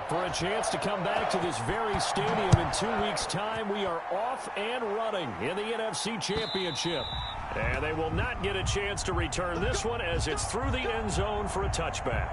For a chance to come back to this very stadium in 2 weeks' time, we are off and running in the NFC Championship. And they will not get a chance to return this one as it's through the end zone for a touchback.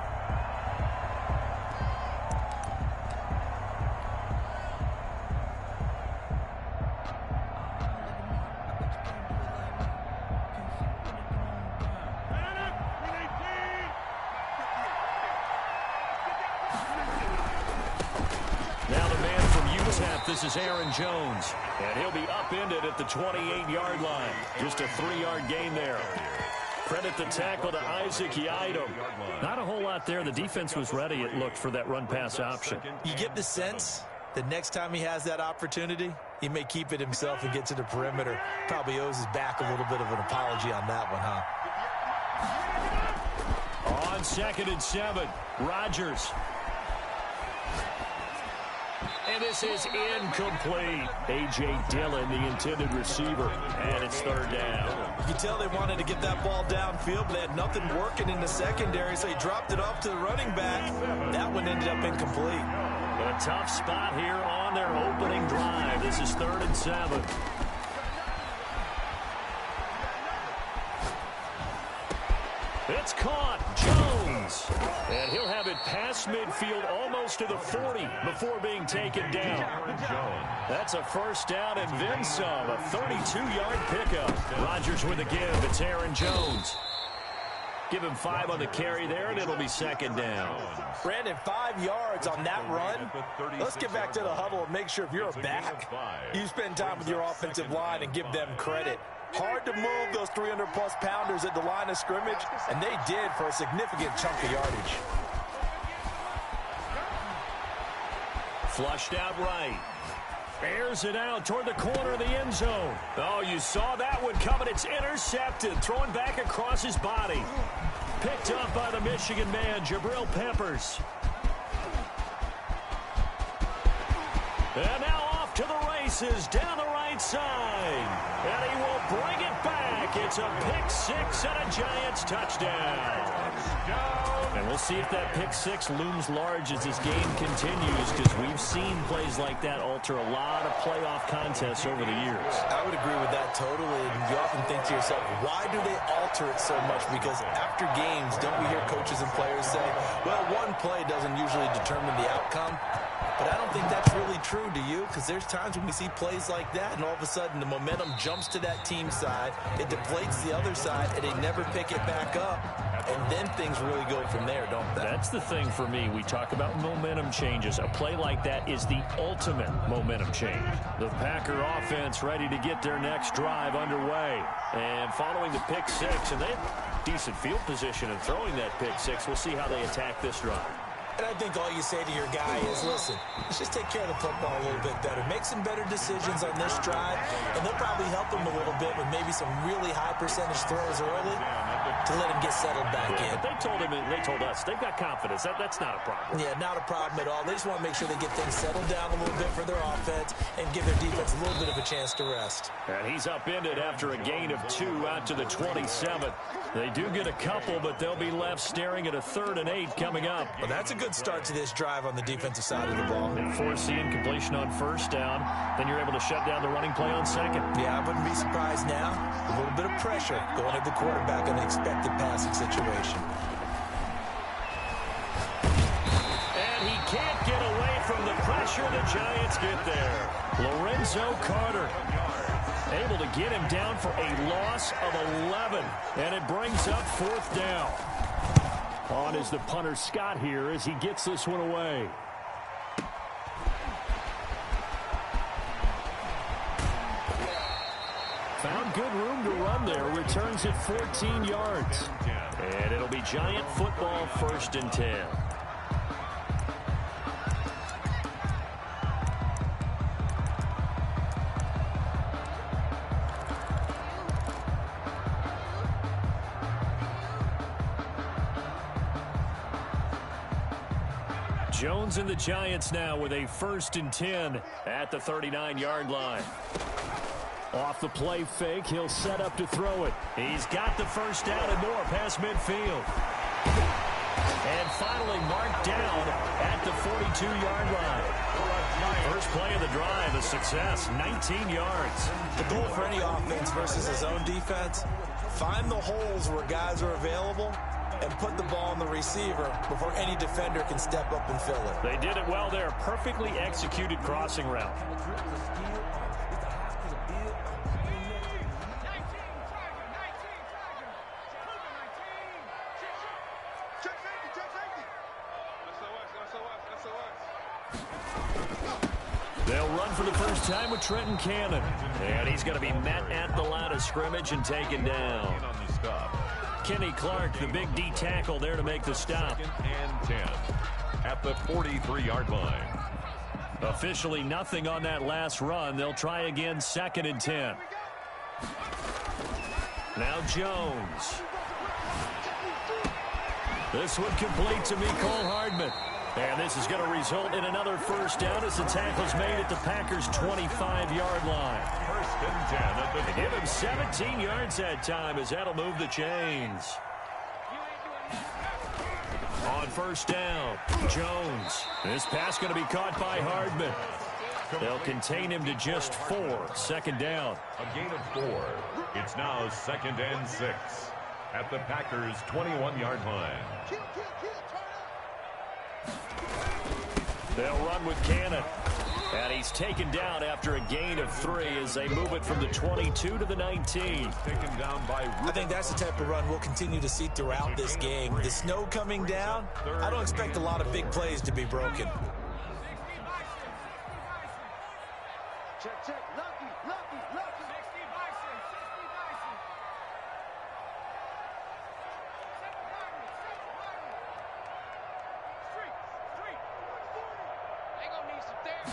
This is Aaron Jones, and he'll be upended at the 28-yard line. Just a 3-yard gain there. Credit the tackle to Isaac Yiadom. Not a whole lot there. The defense was ready, it looked, for that run-pass option. You get the sense that next time he has that opportunity, he may keep it himself and get to the perimeter. Probably owes his back a little bit of an apology on that one, huh? On 2nd and 7, Rodgers. And this is incomplete. A.J. Dillon, the intended receiver, and it's 3rd down. You can tell they wanted to get that ball downfield, but they had nothing working in the secondary, so he dropped it off to the running back. That one ended up incomplete. A tough spot here on their opening drive. This is 3rd and 7. It's caught. Jones. And he'll have it past midfield almost to the 40 before being taken down. That's a 1st down and then some. A 32-yard pickup. Rodgers with a give. It's Aaron Jones. Give him 5 on the carry there, and it'll be 2nd down. Brandon, 5 yards on that run. Let's get back to the huddle and make sure if you're a back, you spend time with your offensive line and give them credit. Hard to move those 300-plus pounders at the line of scrimmage, and they did for a significant chunk of yardage. Flushed out right. Airs it out toward the corner of the end zone. Oh, you saw that one coming. It's intercepted. Throwing back across his body. Picked up by the Michigan man, Jabril Peppers. And now off to the races down the right side. And he will bring it back. It's a pick-6 and a Giants touchdown. And we'll see if that pick-6 looms large as this game continues, because we've seen plays like that alter a lot of playoff contests over the years. I would agree with that totally. And you often think to yourself, why do they alter it so much? Because after games, don't we hear coaches and players say, well, one play doesn't usually determine the outcome? But I don't think that's really true, do you? Because there's times when we see plays like that, and all of a sudden the momentum jumps to that team side, it deflates the other side, and they never pick it back up. And then things really go from there, don't they? That's the thing for me. We talk about momentum changes. A play like that is the ultimate momentum change. The Packer offense ready to get their next drive underway. And following the pick-6, and they have decent field position and throwing that pick-6. We'll see how they attack this drive. And I think all you say to your guy is, listen, let's just take care of the football a little bit better. Make some better decisions on this drive, and they'll probably help him a little bit with maybe some really high percentage throws early to let him get settled back in. But they told him, and they told us, they've got confidence. That's not a problem. Yeah, not a problem at all. They just want to make sure they get things settled down a little bit for their offense and give their defense a little bit of a chance to rest. And he's upended after a gain of 2 out to the 27th. They do get a couple, but they'll be left staring at a 3rd and 8 coming up. Well, that's a good start to this drive on the defensive side of the ball. Force the incompletion on 1st down, then you're able to shut down the running play on 2nd. Yeah, I wouldn't be surprised now. A little bit of pressure going at the quarterback in an expected passing situation. And he can't get away from the pressure. The Giants get there. Lorenzo Carter able to get him down for a loss of 11. And it brings up 4th down. On is the punter Scott here as he gets this one away. Found good room to run there. Returns it 14 yards. And it'll be Giant football, 1st and 10. Jones and the Giants now with a 1st and 10 at the 39-yard line. Off the play fake, he'll set up to throw it. He's got the 1st down and more past midfield. And finally marked down at the 22-yard line. First play of the drive, a success, 19 yards. The goal for any offense versus his own defense, find the holes where guys are available and put the ball on the receiver before any defender can step up and fill it. They did it well there. Perfectly executed crossing route. They'll run for the first time with Trenton Cannon. And he's going to be met at the line of scrimmage and taken down. Kenny Clark, the big D tackle there to make the stop. And 10 at the 43-yard line. Officially nothing on that last run. They'll try again, 2nd and 10. Now Jones. This one complete to Mecole Hardman. And this is going to result in another first down as the tackle's made at the Packers' 25-yard line. First and 10 at the They give him 17 yards that time as that'll move the chains. On first down, Jones. This pass going to be caught by Hardman. They'll contain him to just 4. 2nd down. A gain of 4. It's now 2nd and 6 at the Packers' 21-yard line. They'll run with Cannon. And he's taken down after a gain of 3 as they move it from the 22 to the 19. Taken down by I think that's the type of run we'll continue to see throughout this game. The snow coming down, I don't expect a lot of big plays to be broken. Check, check. Lucky, lucky, lucky. 60 Bison, 60 Bison. They gonna need some therapy.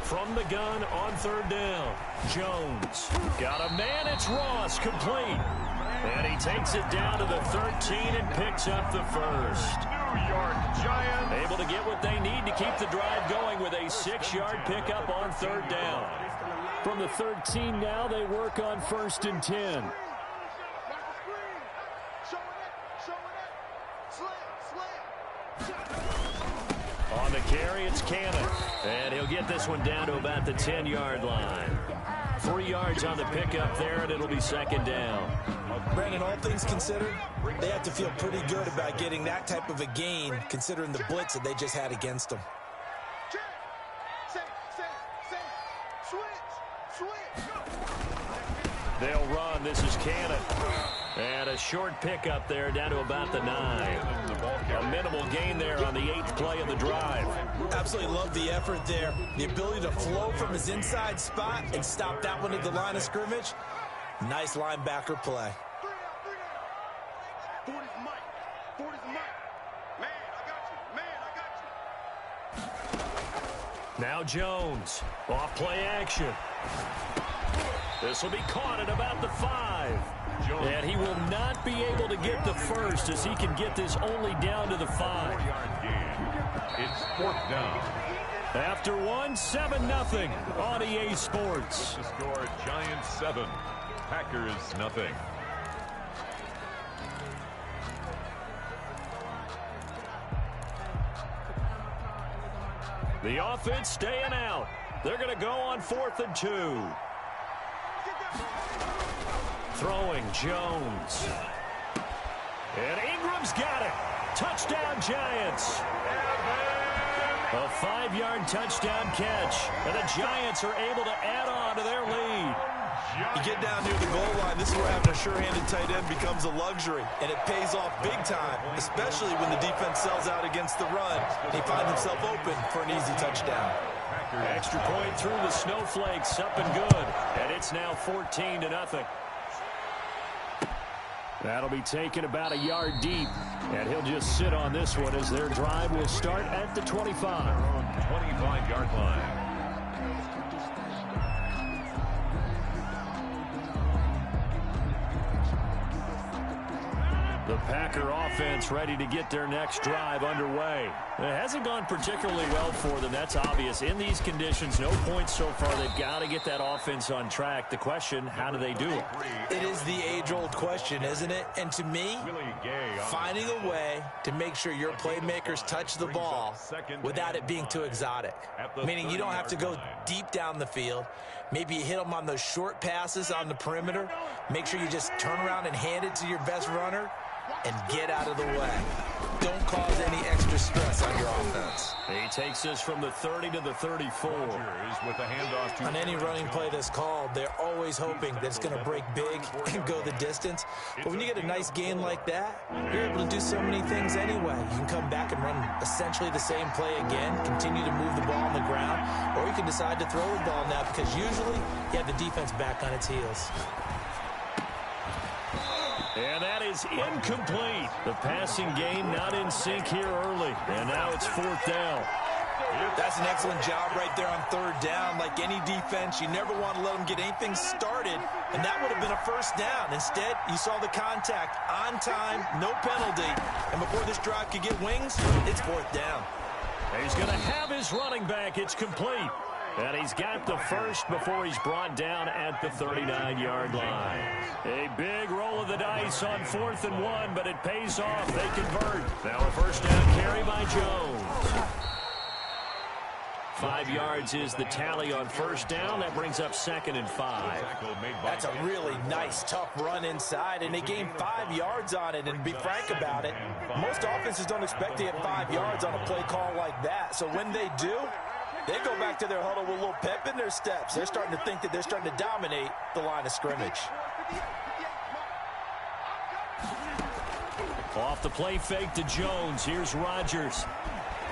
From the gun on 3rd down, Jones. Got a man, it's Ross, complete. And he takes it down to the 13 and picks up the first. New York Giants. Able to get what they need to keep the drive going with a 6-yard pickup on 3rd down. From the 13 now, they work on 1st and 10. On the carry, it's Cannon. And he'll get this one down to about the 10-yard line. 3 yards on the pickup there, and it'll be 2nd down. Brandon, all things considered, they have to feel pretty good about getting that type of a gain, considering the blitz that they just had against them. They'll run. This is Cannon. And a short pickup there down to about the 9. A minimal gain there on the 8th play of the drive. Absolutely love the effort there. The ability to flow from his inside spot and stop that one at the line of scrimmage. Nice linebacker play. Now Jones. Off play action. This will be caught at about the 5. And he will not be able to get the first as he can get this only down to the 5. 4-yard gain. It's 4th down. After 1, 7-0 on EA Sports. The score, Giants 7, Packers nothing. The offense staying out. They're going to go on 4th and 2. Throwing Jones. And Ingram's got it. Touchdown Giants. A 5-yard touchdown catch. And the Giants are able to add on to their lead. You get down near the goal line, this is where having a sure-handed tight end becomes a luxury. And it pays off big time, especially when the defense sells out against the run. And he finds himself open for an easy touchdown. Extra point through the snowflakes, up and good. And it's now 14-0. That'll be taken about a yard deep. And he'll just sit on this one as their drive will start at the 25. 25-yard line. The Packer offense ready to get their next drive underway. It hasn't gone particularly well for them. That's obvious. In these conditions, no points so far. They've got to get that offense on track. The question, how do they do it? It is the age-old question, isn't it? And to me, finding a way to make sure your playmakers touch the ball without it being too exotic. Meaning you don't have to go deep down the field. Maybe you hit them on those short passes on the perimeter. Make sure you just turn around and hand it to your best runner and get out of the way. Don't cause any extra stress on your offense. He takes this from the 30 to the 34. With a handoff to on any running play that's called, they're always hoping that it's going to break big and go the distance. But when you get a nice gain like that, you're able to do so many things anyway. You can come back and run essentially the same play again, continue to move the ball on the ground, or you can decide to throw the ball now because usually you have the defense back on its heels. And that is incomplete. The passing game not in sync here early. And now it's 4th down. That's an excellent job right there on 3rd down. Like any defense, you never want to let them get anything started, and that would have been a 1st down. Instead, you saw the contact on time, no penalty, and before this drive could get wings, it's 4th down. He's going to have his running back. It's complete. And he's got the first before he's brought down at the 39-yard line. A big roll of the dice on 4th and 1, but it pays off. They convert. Now a 1st down carry by Jones. 5 yards is the tally on 1st down. That brings up 2nd and 5. That's a really nice, tough run inside, and they gained 5 yards on it. And to be frank about it, most offenses don't expect to get 5 yards on a play call like that. So when they do, they go back to their huddle with a little pep in their steps. They're starting to think that they're starting to dominate the line of scrimmage. Off the play fake to Jones. Here's Rodgers.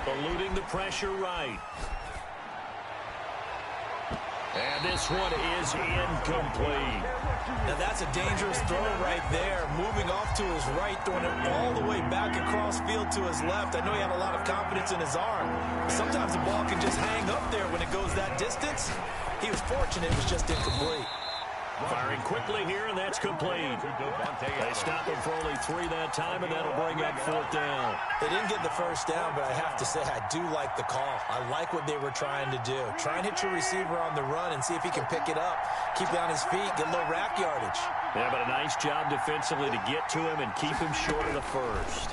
Eluding the pressure right. And this one is incomplete. Now that's a dangerous throw right there. Moving off to his right, throwing it all the way back across field to his left. I know he had a lot of confidence in his arm. Sometimes the ball can just hang up there when it goes that distance. He was fortunate it was just incomplete. Firing quickly here, and that's complete. They stop him for only 3 that time, and that'll bring up 4th down. They didn't get the 1st down, but I have to say I do like the call. I like what they were trying to do. Try and hit your receiver on the run and see if he can pick it up. Keep it on his feet, get a little rack yardage. Yeah, but a nice job defensively to get to him and keep him short of the 1st.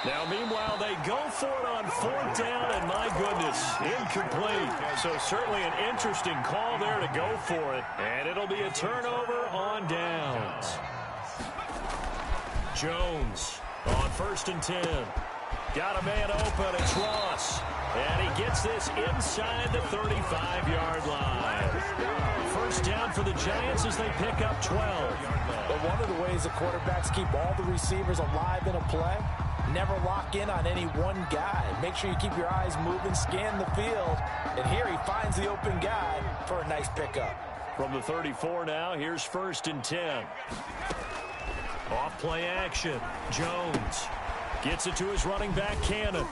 Now, meanwhile, they go for it on 4th down, and my goodness, incomplete. So certainly an interesting call there to go for it, and it'll be a turnover on downs. Jones on 1st and 10. Got a man open, it's Ross. And he gets this inside the 35-yard line. 1st down for the Giants as they pick up 12. But one of the ways the quarterbacks keep all the receivers alive in a play, never lock in on any one guy. Make sure you keep your eyes moving, scan the field. And here he finds the open guy for a nice pickup. From the 34 now, here's 1st and 10. Off play action. Jones gets it to his running back, Cannon.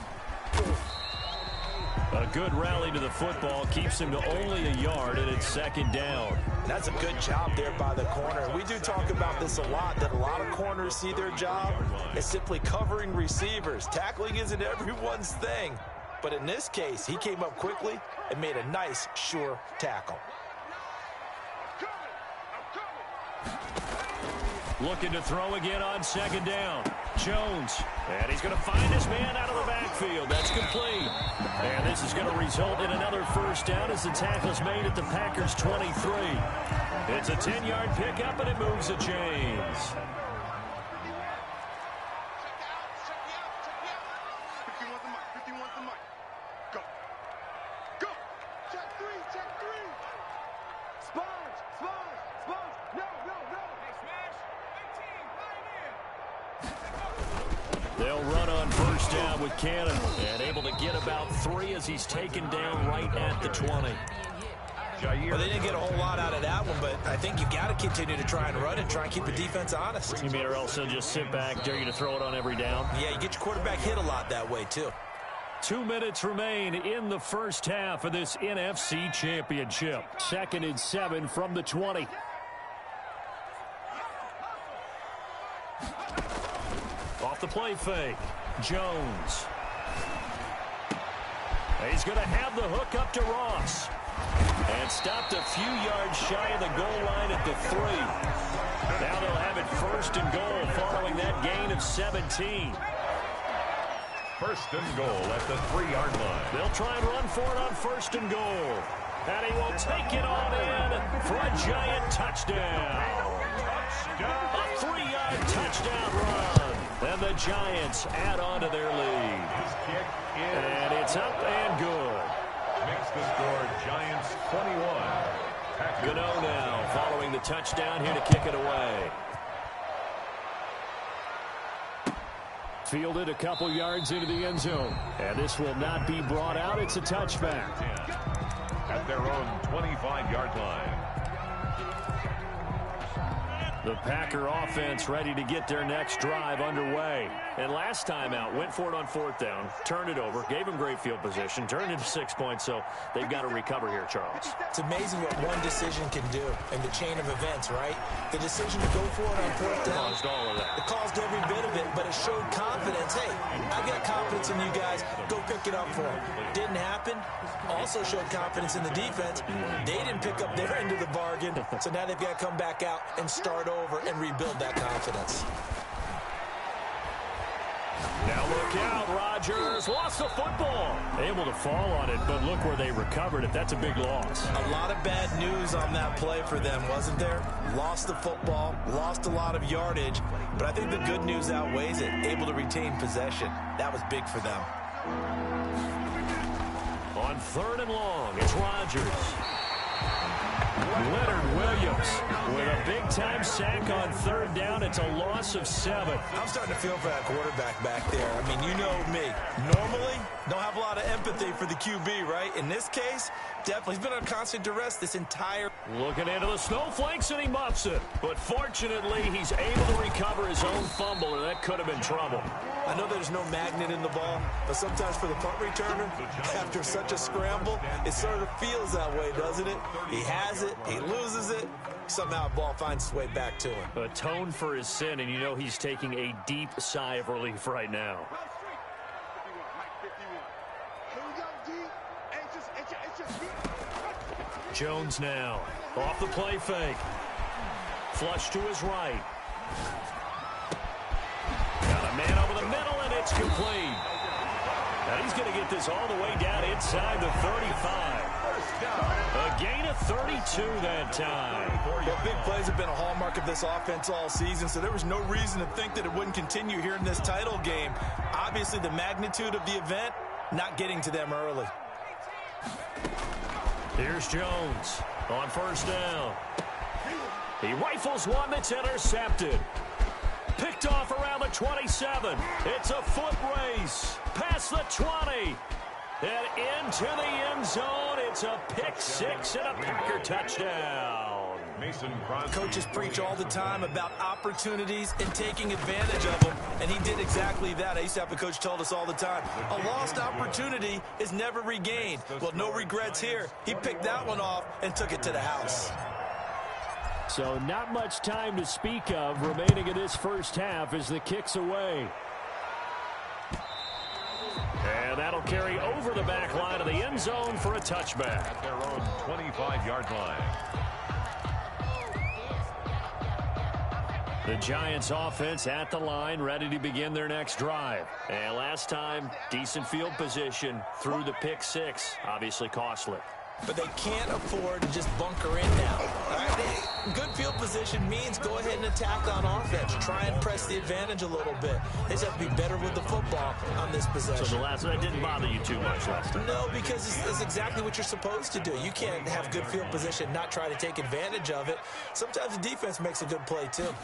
A good rally to the football keeps him to only a yard, and it's 2nd down. That's a good job there by the corner. We do talk about this a lot, that a lot of corners see their job as simply covering receivers. Tackling isn't everyone's thing. But in this case, he came up quickly and made a nice, sure tackle. Looking to throw again on 2nd down. Jones. And he's going to find his man out of the backfield. That's complete. And this is going to result in another 1st down as the tackle's made at the Packers' 23. It's a 10-yard pickup, and it moves the chains. They'll run on 1st down with Cannon, and able to get about 3 as he's taken down right at the 20. Well, they didn't get a whole lot out of that one, but I think you got to continue to try and run and try and keep the defense honest. You mean, or else they'll just sit back, dare you to throw it on every down? Yeah, you get your quarterback hit a lot that way, too. 2 minutes remain in the 1st half of this NFC Championship. 2nd and 7 from the 20. Off the play fake. Jones. He's going to have the hook up to Ross. And stopped a few yards shy of the goal line at the 3. Now they'll have it first and goal following that gain of 17. First and goal at the 3-yard line. They'll try and run for it on first and goal. And he will take it on in for a giant touchdown. A 3-yard touchdown run. And the Giants add on to their lead. And it's up and good. Makes the score Giants 21. Gano now following the touchdown here to kick it away. Fielded a couple yards into the end zone. And this will not be brought out. It's a touchback. At their own 25-yard line. The Packer offense ready to get their next drive underway. And last time out, went for it on 4th down, turned it over, gave them great field position, turned into 6 points, so they've got to recover here, Charles. It's amazing what one decision can do in the chain of events, right? The decision to go for it on 4th down. Caused all of that. It caused every bit of it, but it showed confidence. Hey, I got confidence in you guys. Go pick it up for them. Didn't happen. Also showed confidence in the defense. They didn't pick up their end of the bargain, so now they've got to come back out and start over and rebuild that confidence. Now look out, Rodgers lost the football. Able to fall on it, but look where they recovered it. That's a big loss. A lot of bad news on that play for them, wasn't there? Lost the football, lost a lot of yardage, but I think the good news outweighs it. Able to retain possession. That was big for them. On 3rd and long, it's Rodgers. Leonard Williams with a big-time sack on 3rd down. It's a loss of 7. I'm starting to feel for that quarterback back there. I mean, you know me. Normally, don't have a lot of empathy for the QB, right? In this case, definitely. He's been on constant duress this entire... Looking into the snowflakes, and he muffs it. But fortunately, he's able to recover his own fumble, or that could have been trouble. I know there's no magnet in the ball, but sometimes for the punt returner, after such a scramble, it sort of feels that way, doesn't it? He has it, he loses it, somehow the ball finds its way back to him. Atone for his sin, and you know he's taking a deep sigh of relief right now. Jones now, off the play fake. Flush to his right. Got a man over the middle, and it's complete. Now he's going to get this all the way down inside the 35. A gain of 32 that time. Well, big plays have been a hallmark of this offense all season, so there was no reason to think that it wouldn't continue here in this title game. Obviously, the magnitude of the event, not getting to them early. Here's Jones on 1st down. He rifles one that's intercepted. Picked off around the 27. It's a foot race. Past the 20. And into the end zone. It's a pick 6 and a Packer touchdown. Mason Crosby. Coaches preach all the time about opportunities and taking advantage of them, and he did exactly that. I used to have a coach told us all the time, a lost opportunity is never regained. Well, no regrets here. He picked that one off and took it to the house. So not much time to speak of remaining in this first half as the kick's away. And that'll carry over the back line of the end zone for a touchback. At their own 25-yard line. The Giants offense at the line, ready to begin their next drive. And last time, decent field position through the pick 6, obviously costly. But they can't afford to just bunker in now. All right? Good field position means go ahead and attack on offense. Try and press the advantage a little bit. They just have to be better with the football on this possession. So the last that didn't bother you too much last time? No, because it's exactly what you're supposed to do. You can't have good field position, not try to take advantage of it. Sometimes the defense makes a good play, too.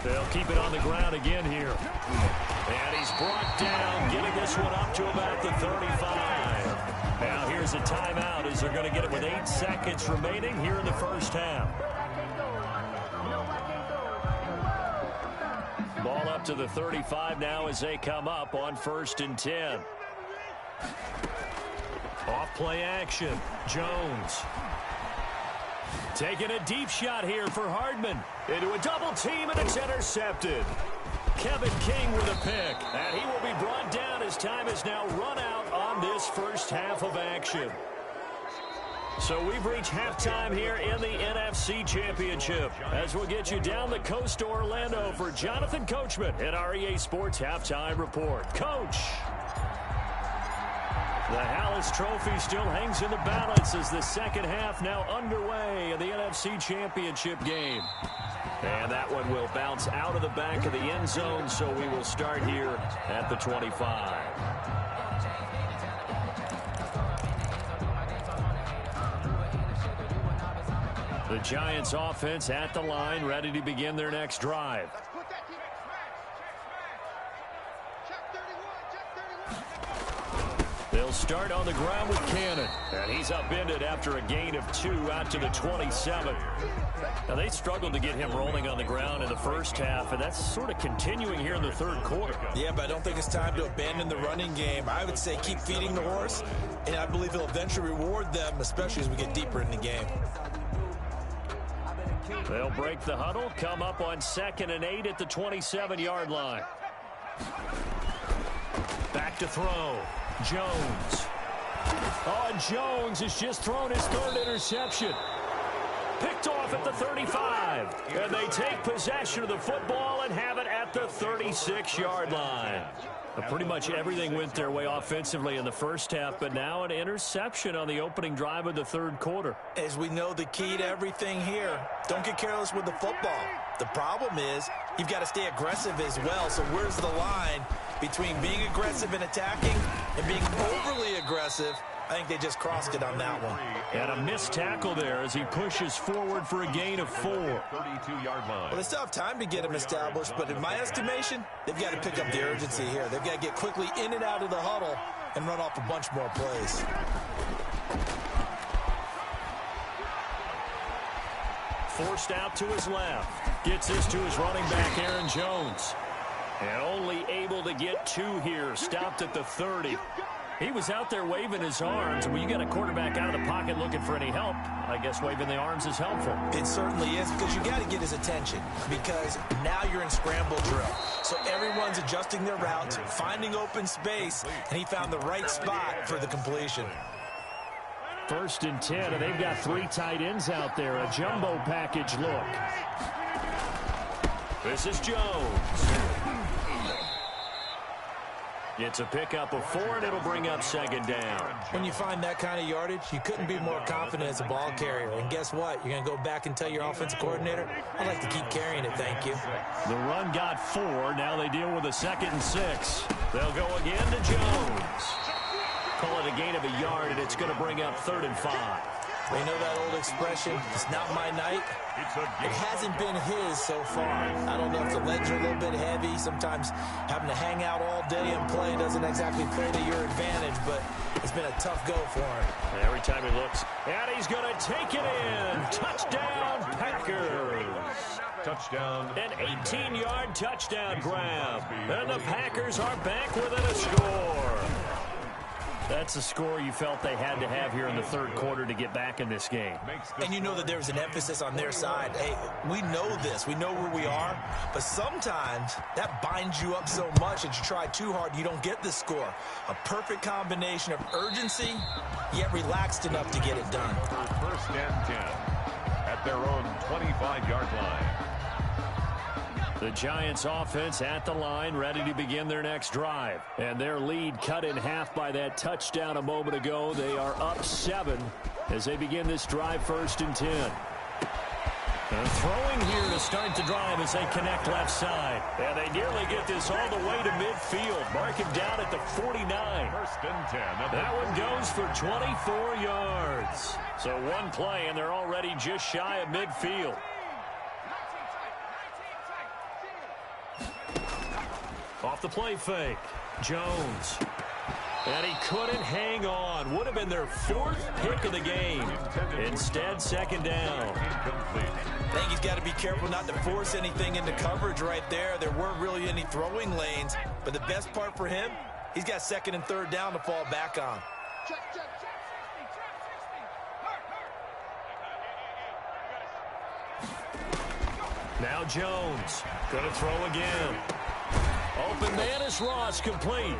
They'll keep it on the ground again here. And he's brought down, getting this one up to about the 35. Now here's a timeout as they're going to get it with 8 seconds remaining here in the first half. Ball up to the 35 now as they come up on 1st and 10. Off play action. Jones. Taking a deep shot here for Hardman. Into a double team, and it's intercepted. Kevin King with a pick. And he will be brought down as time is now run out on this first half of action. So we've reached halftime here in the NFC Championship. As we'll get you down the coast to Orlando for Jonathan Coachman at our EA Sports Halftime Report. Coach. The Hallis Trophy still hangs in the balance as the second half now underway in the NFC Championship game. And that one will bounce out of the back of the end zone, so we will start here at the 25. The Giants offense at the line, ready to begin their next drive. They'll start on the ground with Cannon. And he's upended after a gain of 2 out to the 27. Now, they struggled to get him rolling on the ground in the first half, and that's sort of continuing here in the third quarter. Yeah, but I don't think it's time to abandon the running game. I would say keep feeding the horse, and I believe he'll eventually reward them, especially as we get deeper in the game. They'll break the huddle, come up on 2nd and 8 at the 27-yard line. Back to throw. Jones. Oh, and Jones has just thrown his 3rd interception. Picked off at the 35. And they take possession of the football and have it at the 36-yard line. Pretty much everything went their way offensively in the first half, but now an interception on the opening drive of the third quarter. As we know, the key to everything here, don't get careless with the football. The problem is you've got to stay aggressive as well. So where's the line between being aggressive and attacking and being overly aggressive? I think they just crossed it on that one. And a missed tackle there as he pushes forward for a gain of 4. 32-yard line. Well, they still have time to get him established, but in my estimation, they've got to pick up the urgency here. They've got to get quickly in and out of the huddle and run off a bunch more plays. Forced out to his left. Gets this to his running back, Aaron Jones. And only able to get 2 here. Stopped at the 30. He was out there waving his arms. When you got a quarterback out of the pocket looking for any help, I guess waving the arms is helpful. It certainly is, because you got to get his attention, because now you're in scramble drill. So everyone's adjusting their routes, finding open space, and he found the right spot for the completion. 1st and 10, and they've got 3 tight ends out there. A jumbo package look. This is Jones. It's a pickup of 4, and it'll bring up 2nd down. When you find that kind of yardage, you couldn't be more confident as a ball carrier. And guess what? You're going to go back and tell your offensive coordinator, I'd like to keep carrying it, thank you. The run got 4. Now they deal with a 2nd and 6. They'll go again to Jones. Call it a gain of a yard, and it's going to bring up 3rd and 5. We know that old expression, it's not my night. It hasn't been his so far. I don't know if the legs are a little bit heavy. Sometimes having to hang out all day and play doesn't exactly play to your advantage, but it's been a tough go for him. Every time he looks, and he's going to take it in. Touchdown, Packers. Touchdown. An 18-yard touchdown grab. And the Packers are back within a score. That's a score you felt they had to have here in the third quarter to get back in this game. And you know that there was an emphasis on their side. Hey, we know this. We know where we are. But sometimes that binds you up so much that you try too hard, you don't get the score. A perfect combination of urgency, yet relaxed enough to get it done. 1st and 10 at their own 25-yard line. The Giants offense at the line, ready to begin their next drive. And their lead cut in half by that touchdown a moment ago. They are up 7 as they begin this drive, 1st and 10. And throwing here to start the drive as they connect left side. And they nearly get this all the way to midfield. Mark him down at the 49. 1st and 10. That one goes for 24 yards. So one play, and they're already just shy of midfield. Off the play fake, Jones. And he couldn't hang on. Would have been their 4th pick of the game. Instead, 2nd down. I think he's got to be careful not to force anything into coverage right there. There weren't really any throwing lanes. But the best part for him, he's got 2nd and 3rd down to fall back on. Now Jones, going to throw again. Open man is Ross, complete.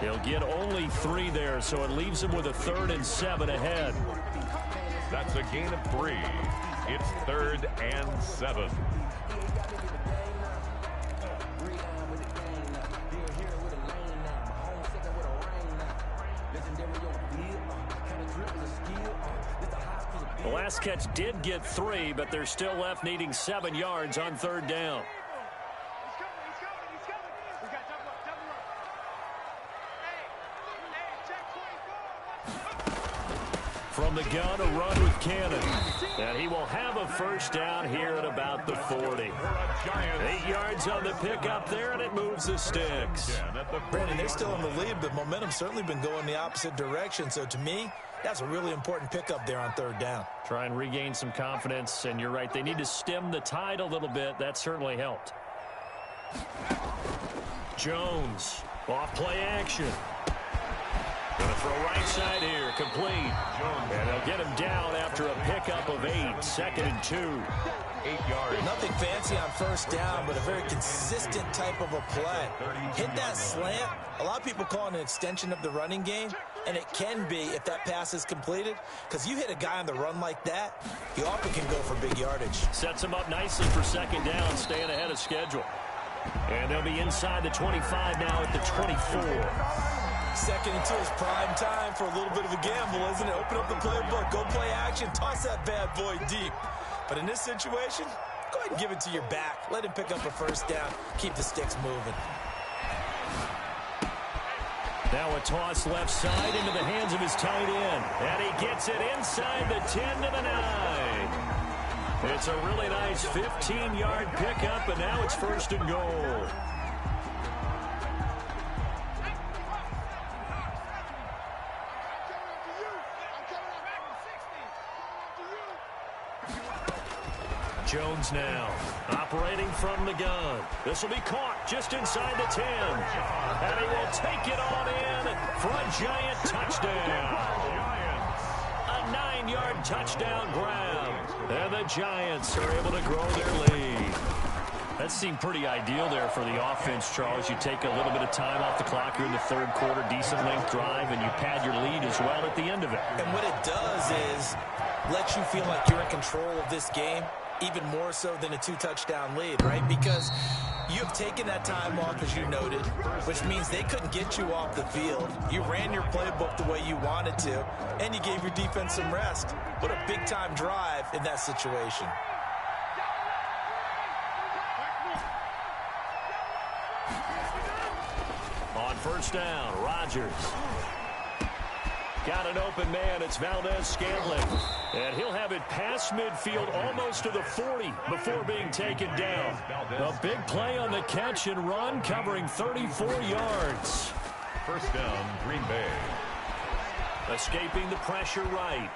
He'll get only 3 there, so it leaves him with a 3rd and 7 ahead. That's a gain of 3. It's 3rd and 7. The last catch did get 3, but they're still left needing 7 yards on 3rd down. From the gun, a run with Cannon. And he will have a 1st down here at about the 40. 8 yards on the pickup there, and it moves the sticks. Brandon, they're still in the lead, but momentum's certainly been going the opposite direction. So to me, that's a really important pickup there on 3rd down. Try and regain some confidence, and you're right. They need to stem the tide a little bit. That certainly helped. Jones, off play action. Going to throw right side here, complete. And they'll get him down after a pickup of 8, 2nd and 2. 8 yards. Nothing fancy on 1st down, but a very consistent type of a play. Hit that slant. A lot of people call it an extension of the running game, and it can be if that pass is completed, because you hit a guy on the run like that, he often can go for big yardage. Sets him up nicely for 2nd down, staying ahead of schedule. And they'll be inside the 25 now at the 24. 2nd and 2 is prime time for a little bit of a gamble, isn't it? Open up the playbook, go play action, toss that bad boy deep. But in this situation, go ahead and give it to your back. Let him pick up a 1st down. Keep the sticks moving. Now a toss left side into the hands of his tight end. And he gets it inside the 10 to the 9. It's a really nice 15-yard pickup, and now it's 1st and goal. Jones now, operating from the gun. This will be caught just inside the 10. And he will take it on in for a giant touchdown. A 9-yard touchdown grab. And the Giants are able to grow their lead. That seemed pretty ideal there for the offense, Charles. You take a little bit of time off the clock here in the 3rd quarter, decent length drive, and you pad your lead as well at the end of it. And what it does is let you feel like you're in control of this game, even more so than a 2-touchdown lead, right? Because you've taken that time off, as you noted, which means they couldn't get you off the field. You ran your playbook the way you wanted to, and you gave your defense some rest. What a big-time drive in that situation. On 1st down, Rodgers. Got an open man. It's Valdez-Scantling. And he'll have it past midfield almost to the 40 before being taken down. A big play on the catch and run, covering 34 yards. 1st down, Green Bay. Escaping the pressure right.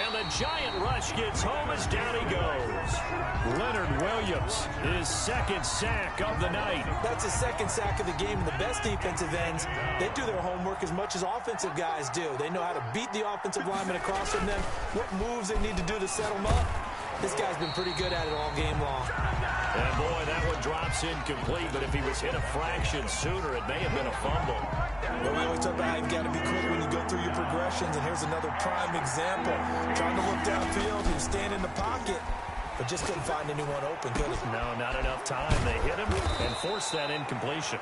And the giant rush gets home as down he goes. Leonard Williams, his 2nd sack of the night. That's his 2nd sack of the game. And the best defensive ends, they do their homework as much as offensive guys do. They know how to beat the offensive lineman across from them, what moves they need to do to set them up. This guy's been pretty good at it all game long. And boy, that one drops incomplete, but if he was hit a fraction sooner, it may have been a fumble. Well, we always talk about how you've got to be quick when you go through your progressions, and here's another prime example. Trying to look downfield, he was staying in the pocket, but just couldn't find anyone open, could he? No, not enough time. They hit him and forced that incompletion.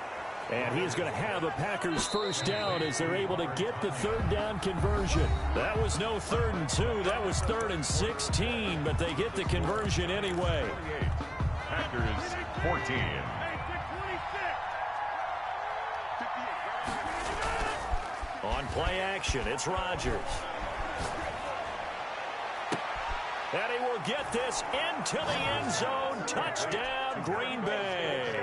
And he is going to have a Packers 1st down as they're able to get the 3rd down conversion. That was no 3rd and 2. That was 3rd and 16, but they get the conversion anyway. Packers 14. On play action, it's Rodgers. And he will get this into the end zone. Touchdown, Green Bay.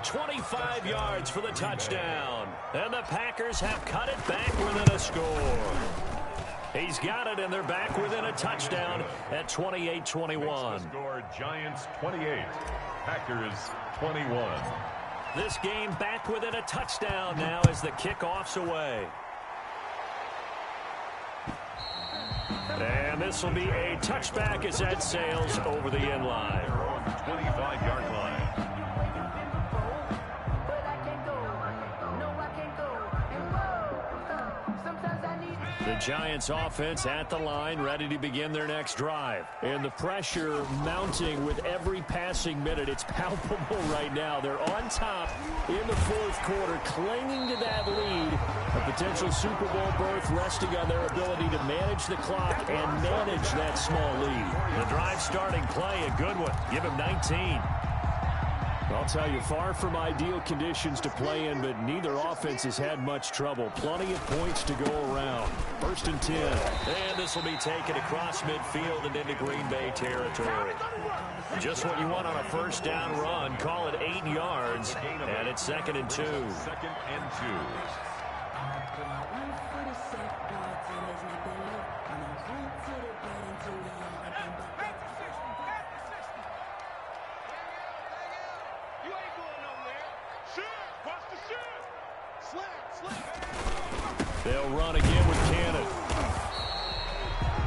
25 yards for the touchdown. And the Packers have cut it back within a score. He's got it, and they're back within a touchdown at 28-21. Score Giants 28, Packers 21. This game back within a touchdown now as the kickoff's away. And this will be a touchback as that sails over the end line. 25-yard line. The Giants offense at the line, ready to begin their next drive. And the pressure mounting with every passing minute. It's palpable right now. They're on top in the fourth quarter, clinging to that lead. A potential Super Bowl berth resting on their ability to manage the clock and manage that small lead. The drive starting play, a good one. Give him 19. I'll tell you, far from ideal conditions to play in, but neither offense has had much trouble. Plenty of points to go around. 1st and 10. And this will be taken across midfield and into Green Bay territory. Just what you want on a first down run. Call it 8 yards, and it's 2nd and 2. 2nd and 2. They'll run again with Cannon.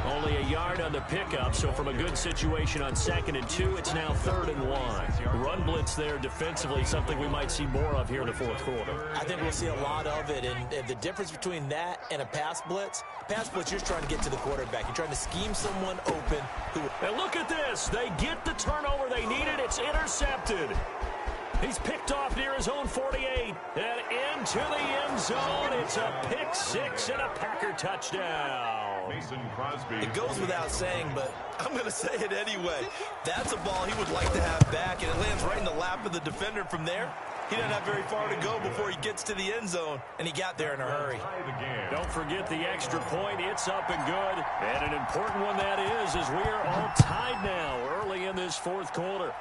Only a yard on the pickup, so from a good situation on 2nd and 2, it's now 3rd and 1. Run blitz there defensively, something we might see more of here in the fourth quarter. I think we'll see a lot of it, and the difference between that and a pass blitz, you're just trying to get to the quarterback. You're trying to scheme someone open. And look at this. They get the turnover they needed. It's intercepted. He's picked off near his own 48 and into the end zone. It's a pick 6 and a Packer touchdown. Mason Crosby. It goes without saying, but I'm going to say it anyway. That's a ball he would like to have back, and it lands right in the lap of the defender from there. He doesn't have very far to go before he gets to the end zone, and he got there in a hurry. Don't forget the extra point. It's up and good. And an important one that is, as we are all tied now early in this fourth quarter.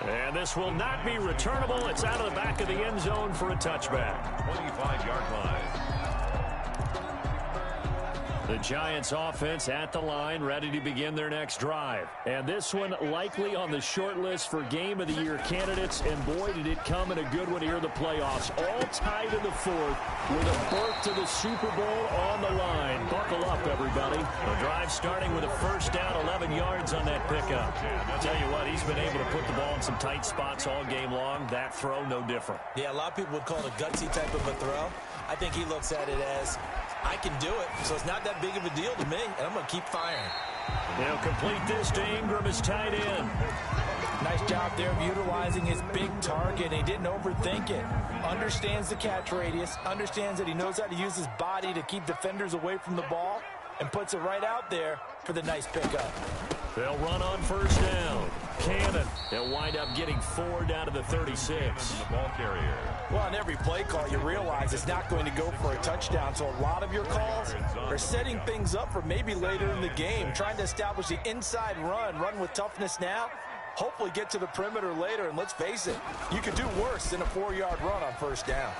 And this will not be returnable. It's out of the back of the end zone for a touchback. 25-yard line. The Giants offense at the line, ready to begin their next drive. And this one likely on the short list for Game of the Year candidates. And boy, did it come in a good one here in the playoffs. All tied in the fourth with a berth to the Super Bowl on the line. Buckle up, everybody. The drive starting with a first down, 11 yards on that pickup. I'll tell you what, he's been able to put the ball in some tight spots all game long. That throw, no different. Yeah, a lot of people would call it a gutsy type of a throw. I think he looks at it as, I can do it, so it's not that big of a deal to me, and I'm going to keep firing. They'll complete this to Ingram as tight end. Nice job there of utilizing his big target. He didn't overthink it. Understands the catch radius, understands that he knows how to use his body to keep defenders away from the ball, and puts it right out there for the nice pickup. They'll run on first down. Cannon. They'll wind up getting 4 down to the 36. The ball carrier. Well, on every play call, you realize it's not going to go for a touchdown. So a lot of your calls are setting things up for maybe later in the game, trying to establish the inside run with toughness now, hopefully get to the perimeter later. And let's face it, you could do worse than a 4-yard run on first down.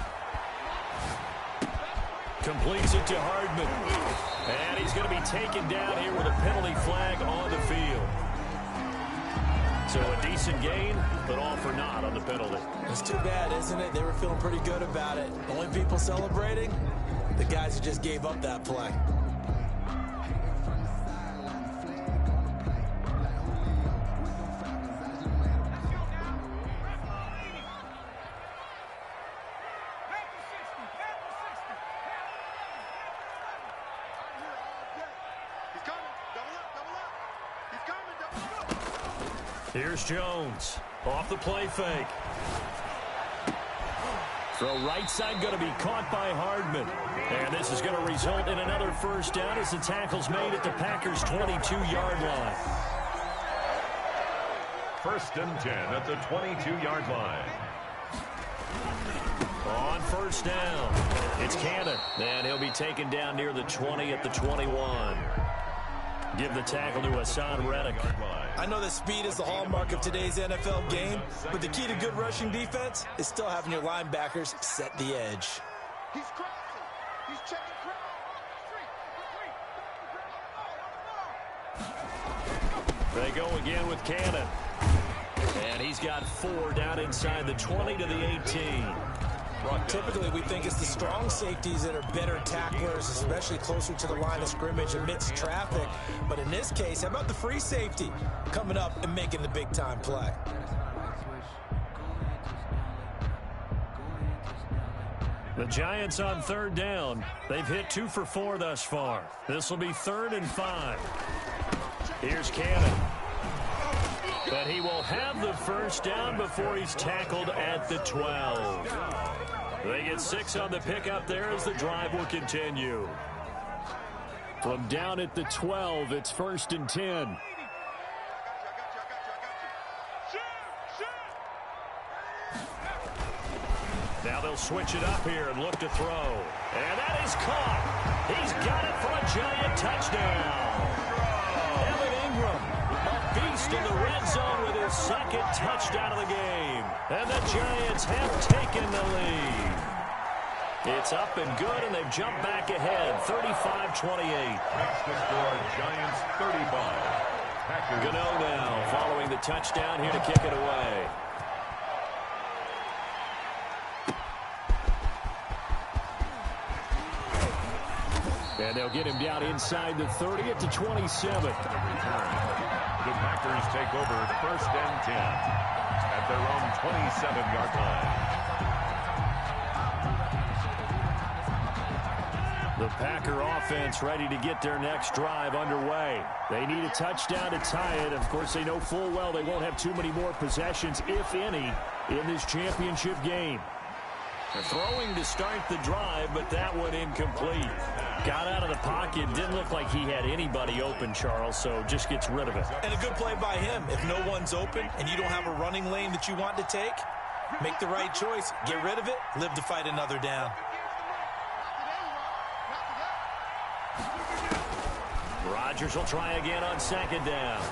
Completes it to Hardman. And he's going to be taken down here with a penalty flag on the field. So a decent gain, but all for naught on the penalty. It's too bad, isn't it? They were feeling pretty good about it. Only people celebrating, the guys who just gave up that play. Here's Jones. Off the play fake. Throw right side going to be caught by Hardman. And this is going to result in another first down as the tackle's made at the Packers' 22-yard line. 1st and 10 at the 22-yard line. On first down, it's Cannon. And he'll be taken down near the 20 at the 21. Give the tackle to Hassan Reddick. I know that speed is the hallmark of today's NFL game, but the key to good rushing defense is still having your linebackers set the edge. He's crossing. He's checking crowd. They go again with Cannon. And he's got 4 down inside the 20 to the 18. Typically, we think it's the strong safeties that are better tacklers, especially closer to the line of scrimmage amidst traffic. But in this case, how about the free safety coming up and making the big-time play? The Giants on third down. They've hit 2 for 4 thus far. This will be 3rd and 5. Here's Cannon. But he will have the first down before he's tackled at the 12. They get 6 on the pickup there as the drive will continue. From down at the 12, it's 1st and 10. Now they'll switch it up here and look to throw. And that is caught. He's got it for a Giant touchdown. Evan Ingram, a beast in the red zone with his 2nd touchdown of the game. And the Giants have taken the lead. It's up and good, and they've jumped back ahead, 35-28. Next to score, Giants 35. Packers. Gano now following the touchdown here to kick it away. And they'll get him down inside the 30 at the 27. The Packers take over 1st and 10 at their own 27-yard line. The Packer offense ready to get their next drive underway. They need a touchdown to tie it. Of course, they know full well they won't have too many more possessions, if any, in this championship game. They're throwing to start the drive, but that one incomplete. Got out of the pocket. Didn't look like he had anybody open, Charles, so just gets rid of it. And a good play by him. If no one's open and you don't have a running lane that you want to take, make the right choice. Get rid of it. Live to fight another down. Rodgers will try again on 2nd down.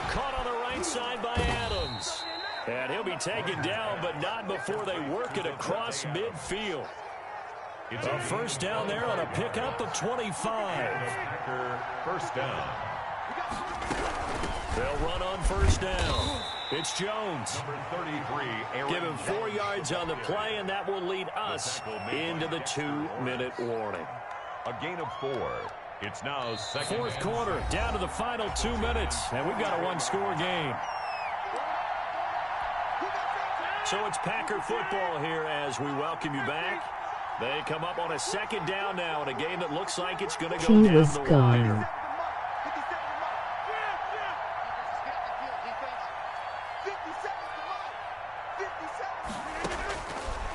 Caught on the right side by Adams. And he'll be taken down, but not before they work it across midfield. It's a first down there on a pickup of 25. Packer first down. They'll run on 1st down. It's Jones. Number 33, Aaron. Give him 4 yards on the play, and that will lead us into the 2-minute warning. A gain of 4. It's now 2nd. 4th quarter, down to the final 2 minutes, and we've got a 1-score game. So it's Packer football here as we welcome you back. They come up on a 2nd down now in a game that looks like it's going to go down the wire.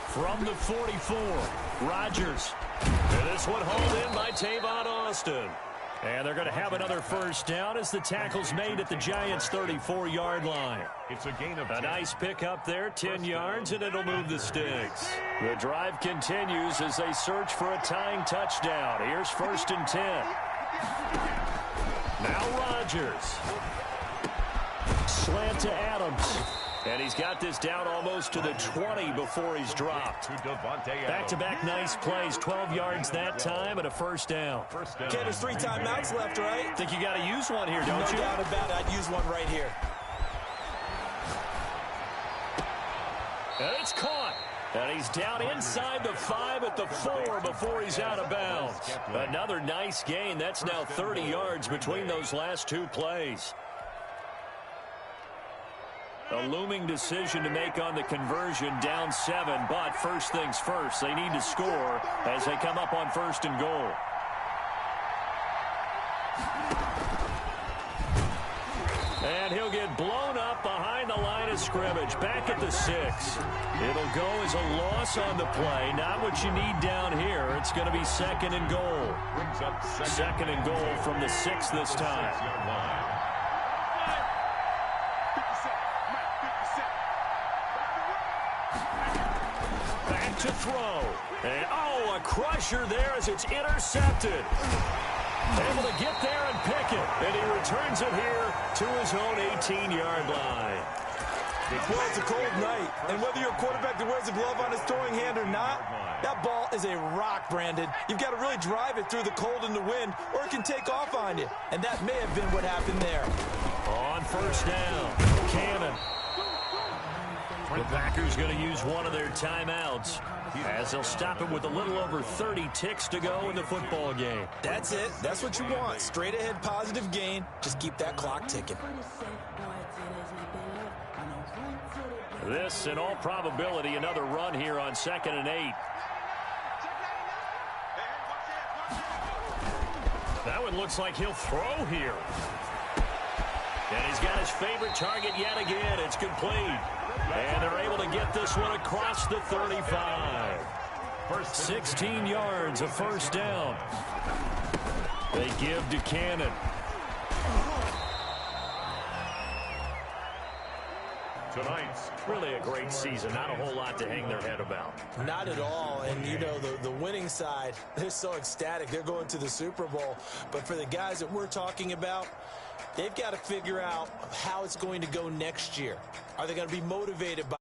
From the 44, Rodgers. And this one hauled in by Tavon Austin. And they're going to have another first down as the tackle's made at the Giants' 34-yard line. It's a gain of 10. A nice pickup there, 10 yards, and it'll move the sticks. The drive continues as they search for a tying touchdown. Here's 1st and 10. Now Rodgers. Slant to Adams. And he's got this down almost to the 20 before he's dropped. Back-to-back nice plays, 12 yards that time and a first down. Okay, there's 3 timeouts left, right? Think you got to use one here, don't you? No doubt about it. I'd use one right here. And it's caught. And he's down inside the 5 at the 4 before he's out of bounds. Another nice gain. That's now 30 yards between those last 2 plays. A looming decision to make on the conversion, down 7, but first things first, they need to score as they come up on 1st and goal. And he'll get blown up behind the line of scrimmage, back at the 6. It'll go as a loss on the play, not what you need down here. It's going to be 2nd and goal. 2nd and goal from the 6 this time. To throw. And, a crusher there as it's intercepted. Able to get there and pick it. And he returns it here to his own 18-yard line. Well, it's a cold night. And whether you're a quarterback that wears a glove on his throwing hand or not, that ball is a rock, Brandon. You've got to really drive it through the cold and the wind, or it can take off on you. And that may have been what happened there. On 1st down, Cannon. The Packers going to use one of their timeouts as they'll stop it with a little over 30 ticks to go in the football game. That's it. That's what you want. Straight ahead positive gain. Just keep that clock ticking. This, in all probability, another run here on 2nd and 8. That one looks like he'll throw here. And he's got his favorite target yet again. It's complete. And they're able to get this one across the 35. 16 yards, a first down. They give to Cannon. Tonight's really a great season. Not a whole lot to hang their head about. Not at all. And, you know, the winning side, they're so ecstatic. They're going to the Super Bowl. But for the guys that we're talking about, they've got to figure out how it's going to go next year. Are they going to be motivated by